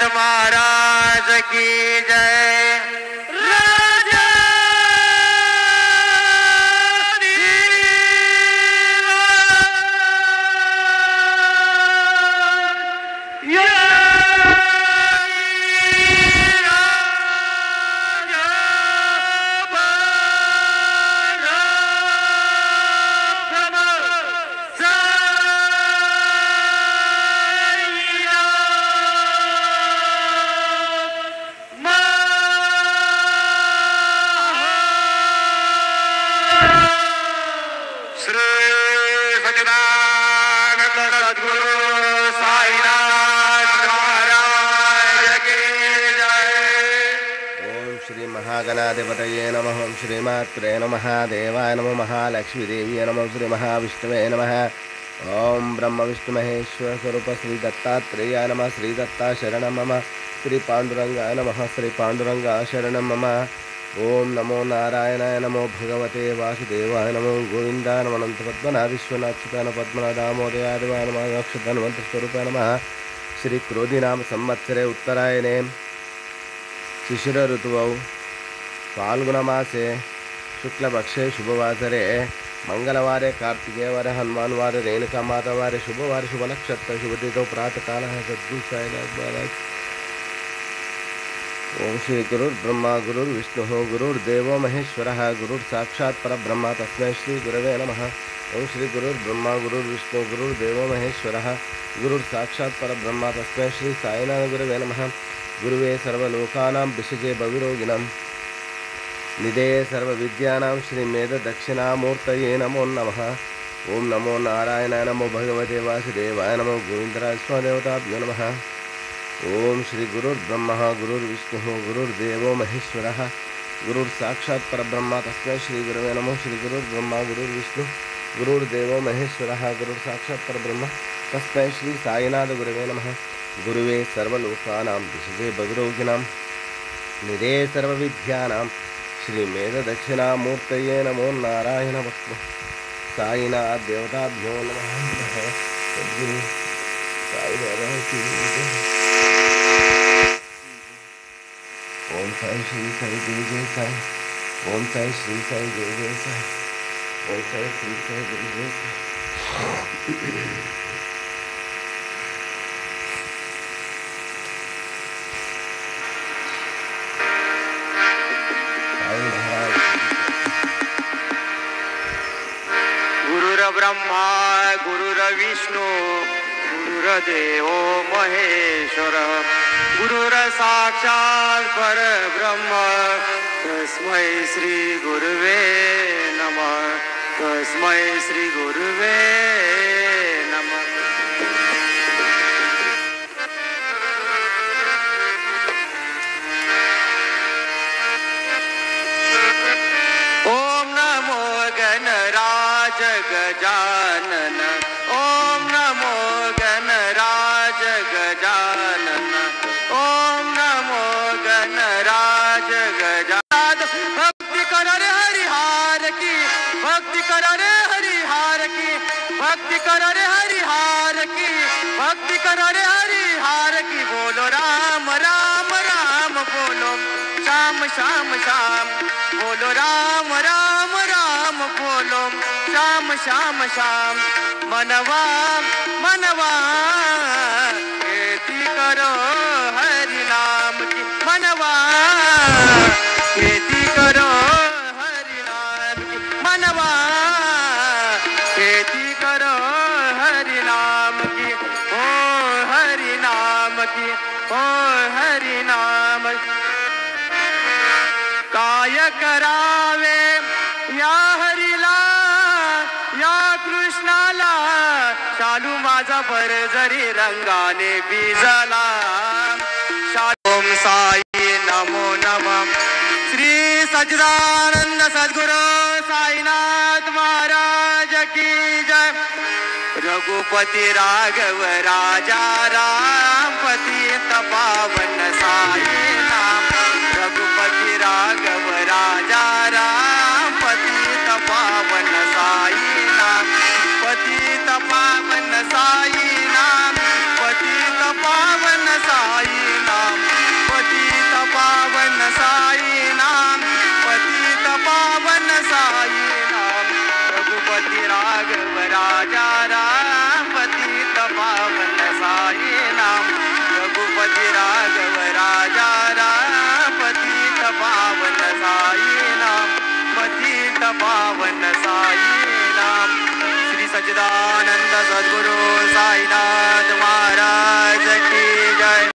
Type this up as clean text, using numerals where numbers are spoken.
महाराज की जय। राजा गणाधिपतये नमः। ओं श्रीमात्रे नमः। देवाय नमः। महालक्ष्मीदेव्यै नमः। श्री महाविष्णुवे नमः। ओं ब्रह्म विष्णु महेश्वर स्वरूप श्री दत्तात्रेयाय नमः। श्री दत्ता शरणं मम। श्री पांडुरंगाय नमः। श्री पांडुरंगा शरणं मम। ओं नमो नारायणाय नमो भगवते वासुदेवाय नमो गोविंदाय नमः। अनंत पद्मनाभ विश्वनाथाय पद्मनाभ दामोदराय नमः। अक्षधन्वंत स्वरूपाय नमः। श्री क्रोधी नाम संवत्सरे उत्तरायणे शिशिर ऋतुवौ फाल्गुनमासे शुक्लपक्षे शुभवासरे मंगलवारे कार्तिकेयवारे हनुमानवारे रेणुकामातावारे शुभवारे शुभनक्षत्र शुभतिथौ प्रातःकालः सद्गुरुसाईनाथ महाराज। ओं श्री गुरुर्ब्रह्मा गुरुर्विष्णुः गुरुर्देवो महेश्वरः गुरुर्साक्षात् परब्रह्म तस्मै श्री गुरवे नमः। ओं श्री गुरुर्ब्रह्मा गुरुर्विष्णुः गुरुर्देवो महेश्वरः गुरुर्साक्षात् परब्रह्म तस्मै श्री साईनाथ गुरवे नमः। गुरुवे सर्वलोकानां विषजे भविरोगिणां निधे सर्वविद्यानां श्रीमेध दक्षिणामूर्तये नमो नमः। ओं नमो नारायणाय नमो भगवते वासुदेवाय नमो गोविंदराज स्वदेवताभ्यो नमः। ओं श्री गुरुर्ब्रह्मा गुरुर्विष्णुः गुरुर्देवो महेश्वरः गुरुर्साक्षात् परब्रह्म तस्मै श्री गुरवे नमः। श्री गुरुर्ब्रह्मा गुरुर्विष्णुः गुरुर्देवो महेश्वरः गुरुर्साक्षात् परब्रह्म तस्मै श्री साईनाथ गुरवे नमः। गुरुवे सर्वलोकानां विषजे भविरोगिणां निधे सर्वविद्यानां श्रीमेध दक्षिणामूर्तये नमो नारायण भक्म साईनाथ देवताभ्यो नमः। ओम साई श्री साई जय जय साई। ओम साई श्री साई जय जय साई। ओम साई श्री साई जय जय साई। ब्रह्मा गुरुर्विष्णु गुरुर्देवो महेश्वर गुरुर्साक्षात् परब्रह्म तस्मै श्री गुरुवे नमः। तस्मै श्री गुरुवे नमः। ओम नमो गणराज गजानन। ओम नमो गणराज गजानन। ओम नमो गणराज गजानन। भक्ति करो रे हरिहार की भक्ति करो रे हरिहार की भक्ति करो रे हरिहार की भक्ति करो रे हरिहार की। बोलो राम राम राम बोलो श्याम श्याम श्याम बोलो राम राम राम बोलो श्याम श्याम श्याम। मनवा मनवा खेती करो हरि नाम की मनवा खेती करो हरि नाम की मनवा खेती करो हरि नाम की। ओ हरि नाम की ओ हरि नाम। काय करावे या हरीला या कृष्णाला शालू माझा भर जरी रंगाने बीजला। ओम साई नमो नमः। श्री सच्चिदानंद सद्गुरु साईनाथ महाराज की जय। रघुपति राघव राजा राम पतित पावन साई नाम। रघुपति राघव राजा राम पतित पावन साई नाम। पतित पावन साई नाम। पतित पावन साई नाम। रघुपति राघव राजा राम पतित पावन साई नाम रघुपति राघव राजा राम पतित पावन साई नाम पतित पावन साई नाम। श्री सच्चिदानंद सद्गुरु साईनाथ महाराज की जय।